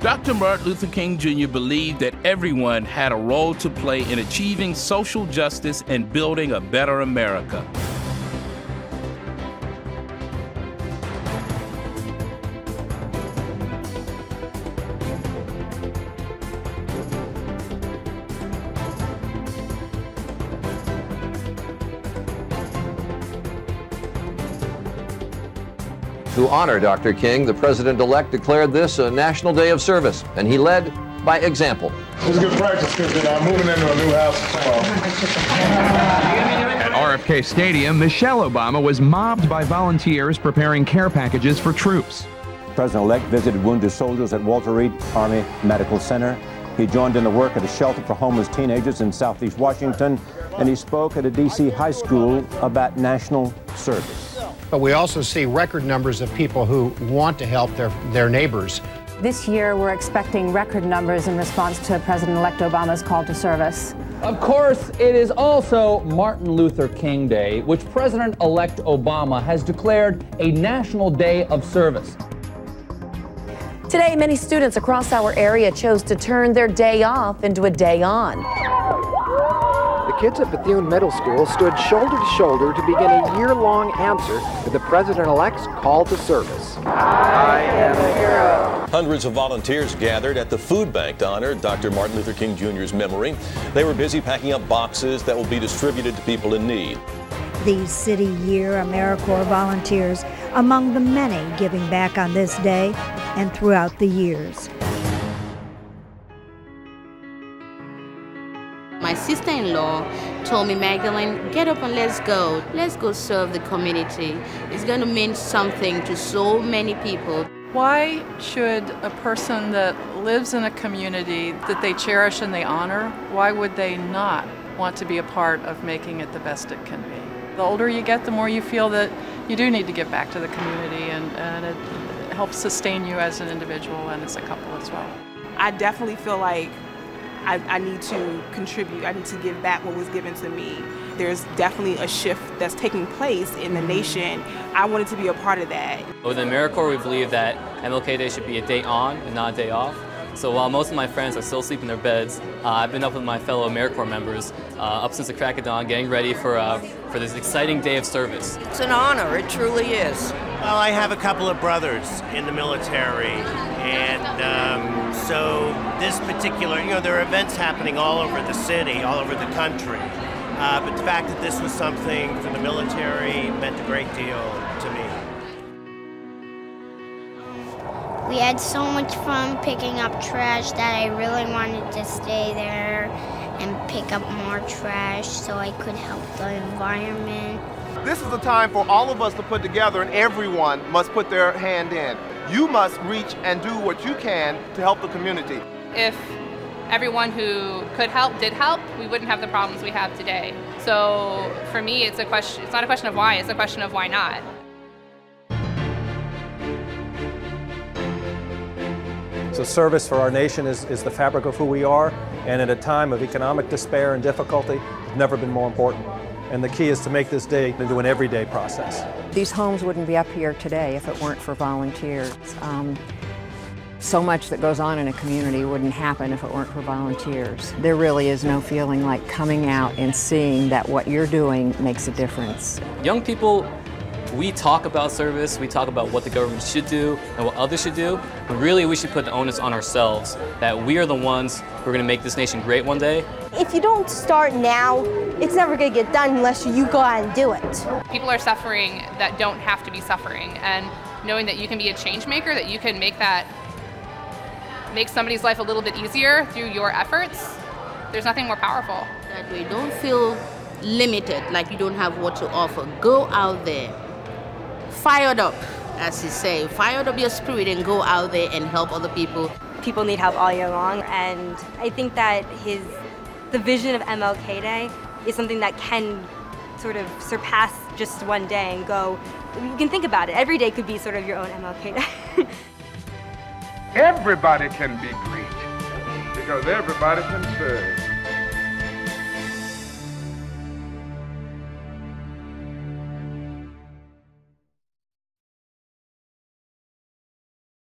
Dr. Martin Luther King Jr. believed that everyone had a role to play in achieving social justice and building a better America. To honor Dr. King, the president-elect declared this a National Day of Service, and he led by example. It was a good practice because I'm moving into a new house tomorrow. At RFK Stadium, Michelle Obama was mobbed by volunteers preparing care packages for troops. The president-elect visited wounded soldiers at Walter Reed Army Medical Center. He joined in the work at a shelter for homeless teenagers in Southeast Washington, and he spoke at a D.C. high school about national service. But we also see record numbers of people who want to help their neighbors. This year, we're expecting record numbers in response to President-elect Obama's call to service. Of course, it is also Martin Luther King Day, which President-elect Obama has declared a National Day of Service. Today, many students across our area chose to turn their day off into a day on. The kids at Bethune Middle School stood shoulder to shoulder to begin a year-long answer to the President-elect's call to service. I am a hero. Hundreds of volunteers gathered at the food bank to honor Dr. Martin Luther King Jr.'s memory. They were busy packing up boxes that will be distributed to people in need. These City Year AmeriCorps volunteers among the many giving back on this day and throughout the years. My sister-in-law told me, Magdalene, get up and let's go. Let's go serve the community. It's going to mean something to so many people. Why should a person that lives in a community that they cherish and they honor, why would they not want to be a part of making it the best it can be? The older you get, the more you feel that you do need to give back to the community, and it helps sustain you as an individual and as a couple as well. I definitely feel like I need to contribute. I need to give back what was given to me. There's definitely a shift that's taking place in the nation. I wanted to be a part of that. Within AmeriCorps, we believe that MLK Day should be a day on and not a day off. So while most of my friends are still asleep in their beds, I've been up with my fellow AmeriCorps members up since the crack of dawn, getting ready for this exciting day of service. It's an honor, it truly is. Well, I have a couple of brothers in the military, and so this particular, there are events happening all over the city, all over the country, but the fact that this was something for the military meant a great deal to me. We had so much fun picking up trash that I really wanted to stay there and pick up more trash so I could help the environment. This is a time for all of us to put together, and everyone must put their hand in. You must reach and do what you can to help the community. If everyone who could help did help, we wouldn't have the problems we have today. So for me, it's not a question of why, it's a question of why not. So service for our nation is the fabric of who we are, and at a time of economic despair and difficulty, it's never been more important. And the key is to make this day into an everyday process. These homes wouldn't be up here today if it weren't for volunteers. So much that goes on in a community wouldn't happen if it weren't for volunteers. There really is no feeling like coming out and seeing that what you're doing makes a difference. Young people, we talk about service, we talk about what the government should do and what others should do, but really we should put the onus on ourselves that we are the ones who are going to make this nation great one day. If you don't start now, it's never going to get done unless you go out and do it. People are suffering that don't have to be suffering, and knowing that you can be a change maker, that you can make somebody's life a little bit easier through your efforts, there's nothing more powerful. That way, don't feel limited, like you don't have what to offer. Go out there, fired up, as you say, fired up your spirit and go out there and help other people. People need help all year long, and I think that the vision of MLK Day is something that can sort of surpass just one day and go, you can think about it, every day could be sort of your own MLK Day. Everybody can be great because everybody can serve.